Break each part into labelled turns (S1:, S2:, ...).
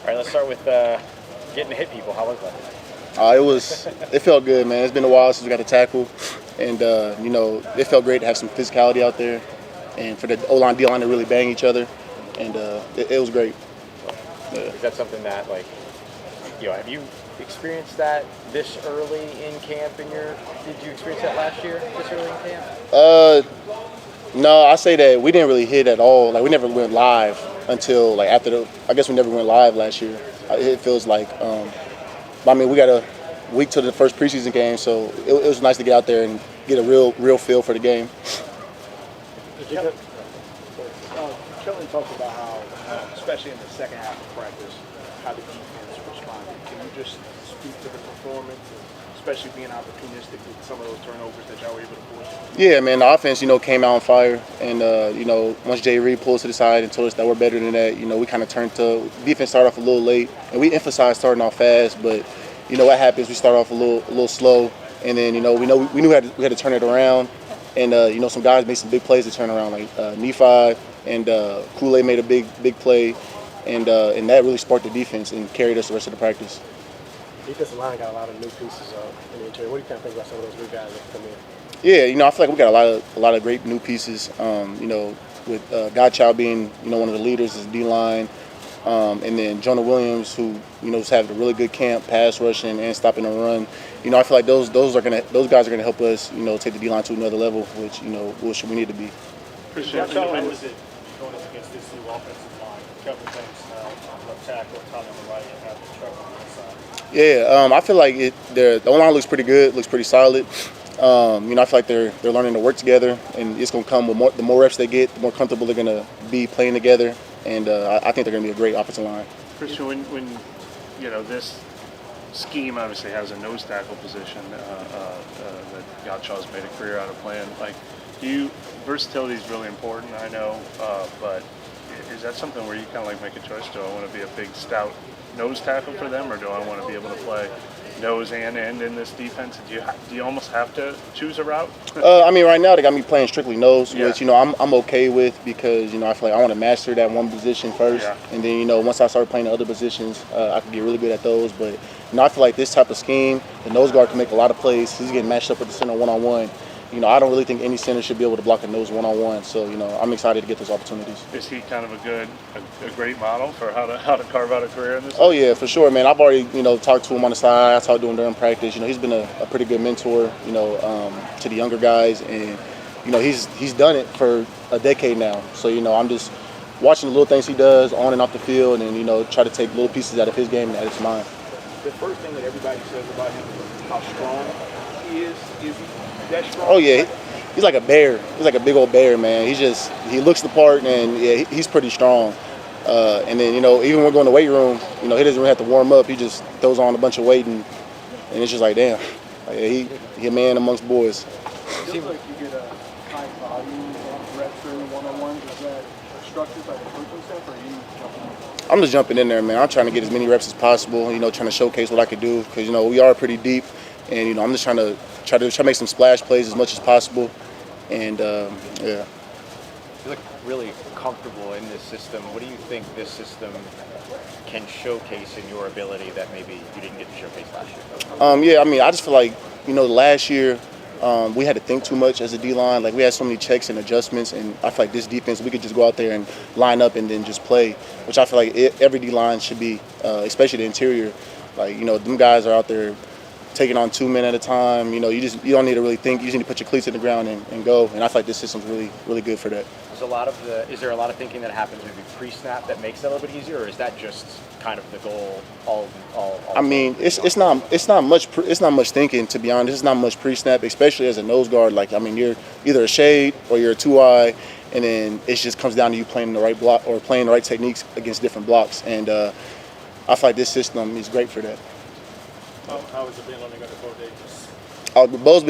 S1: right, let's start with getting to hit people. How was that?
S2: It felt good, man. It's been a while since we got to tackle, and it felt great to have some physicality out there, and for the O-line, D-line to really bang each other, and it was great.
S1: Yeah. Is that something that, like, have you experienced that this early in camp? Did you experience that last year, this early in camp?
S2: No, I say that we didn't really hit at all. Like, we never went live until like after I guess we never went live last year. It feels like. I mean, we got a week to the first preseason game, so it was nice to get out there and get a real feel for the game.
S3: Kelly talked about how, especially in the second half of practice, how the defense responded. Can you just speak to the performance, especially being opportunistic with some of those turnovers that y'all were able to force?
S2: Yeah, man, the offense, came out on fire, and once Jay Reed pulled us to the side and told us that we're better than that, we kind of turned to defense. Started off a little late, and we emphasized starting off fast, but what happens? We start off a little slow, and then we knew we had to turn it around, and some guys made some big plays to turn around, like Nephi and Kool-Aid made a big play, and that really sparked the defense and carried us the rest of the practice.
S3: Defensive line got a lot of new pieces in the interior. What do you kind of think about some of those new guys that come in?
S2: Yeah, I feel like we got a lot of great new pieces. With Godchaux being one of the leaders is D-line, and then Jonah Williams, who is having a really good camp, pass rushing and stopping the run. I feel like those guys are gonna help us take the D-line to another level, which we need to be.
S4: Khristian, how was it going up against this new offensive line? Kevin Banks now left tackle, Tommy on the right, and have Trevor on the side.
S2: Yeah, I feel like the O-line looks pretty good, looks pretty solid. I feel like they're learning to work together, and it's going to come with the more reps they get, the more comfortable they're going to be playing together, and I think they're going to be a great offensive line.
S4: Khristian, when this scheme obviously has a nose tackle position that Godchaux's made a career out of playing, like, versatility is really important, I know, but is that something where you kind of like make a choice? Do I want to be a big, stout nose tackle for them, or do I want to be able to play nose and end in this defense? Do you almost have to choose a route?
S2: Right now they got me playing strictly nose,
S4: yeah.
S2: Which I'm okay with, because I feel like I want to master that one position first,
S4: yeah.
S2: And then once I start playing the other positions, I can get really good at those. But I feel like this type of scheme, the nose guard can make a lot of plays. He's getting matched up with the center one-on-one. I don't really think any center should be able to block a nose one-on-one. So I'm excited to get those opportunities.
S4: Is he kind of a great model for how to carve out a career in this?
S2: Oh yeah, for sure, man. I've already talked to him on the side. I talked to him during practice. He's been a pretty good mentor, to the younger guys, and he's done it for a decade now. So I'm just watching the little things he does on and off the field, and try to take little pieces out of his game and add it to mine.
S3: The first thing that everybody says about him is how strong he is. Is he that strong?
S2: Oh yeah, he's like a bear. He's like a big old bear, man. He looks the part, and yeah, he's pretty strong. And then even when we're going to the weight room, he doesn't really have to warm up. He just throws on a bunch of weight, and it's just like, damn, he a man amongst boys.
S3: It seems like you get a high volume of reps through one-on-ones. Is that structured by the coaching staff, or are you jumping in?
S2: I'm just jumping in there, man. I'm trying to get as many reps as possible. Trying to showcase what I could do, because we are pretty deep, and I'm just trying to make some splash plays as much as possible, and yeah.
S1: You look really comfortable in this system. What do you think this system can showcase in your ability that maybe you didn't get to showcase last year?
S2: Yeah, I just feel like last year we had to think too much as a D-line. Like, we had so many checks and adjustments, and I feel like this defense, we could just go out there and line up and then just play, which I feel like every D-line should be, especially the interior. Like, them guys are out there taking on 2 men at a time. You don't need to really think. You just need to put your cleats in the ground and go. And I feel like this system's really, really good for that.
S1: Is there a lot of thinking that happens maybe pre-snap that makes it a little bit easier, or is that just kind of the goal?
S2: It's not much thinking, to be honest. It's not much pre-snap, especially as a nose guard. Like, you're either a shade or you're a 2-eye, and then it just comes down to you playing the right block or playing the right techniques against different blocks. And I feel like this system is great for that.
S4: How has it been learning under Bo's?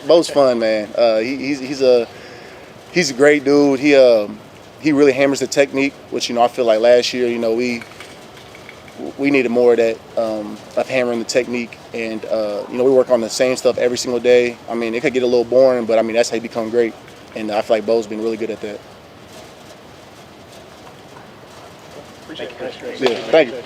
S2: Bo's fun, man. He's a great dude. He really hammers the technique, which I feel like last year we needed more of that, of hammering the technique, and we work on the same stuff every single day. It could get a little boring, but that's how you become great, and I feel like Bo's been really good at that.
S3: Appreciate it.
S2: Yeah, thank you.